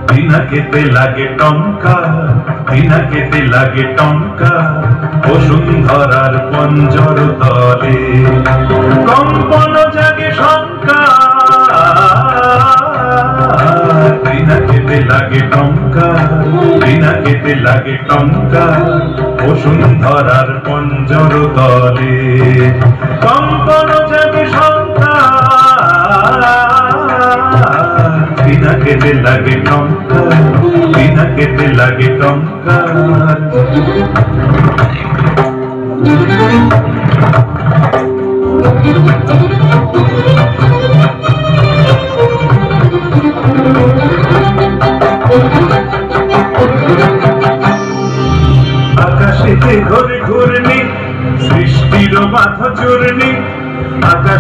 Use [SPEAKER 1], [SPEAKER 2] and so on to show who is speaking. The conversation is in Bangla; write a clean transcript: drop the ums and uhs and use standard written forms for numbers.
[SPEAKER 1] দিনাকেতে লাগে টঙ্কা, দিনাকেতে লাগে টঙ্কা, বসুন্ধরার পঞ্জর তলে কম্পন জাগে শঙ্কা। দিনাকেতে লাগে টঙ্কা, দিনাকেতে লাগে টঙ্কা, বসুন্ধরার পঞ্জর তলে কম্পন জাগে শঙ্কা। দিনাকেতে লাগে টঙ্কা, দিনাকেতে লাগে টঙ্কা। আকাশেতে ঘরে ঘূর্ণি, সৃষ্টির মাথা চূর্ণি। আকাশ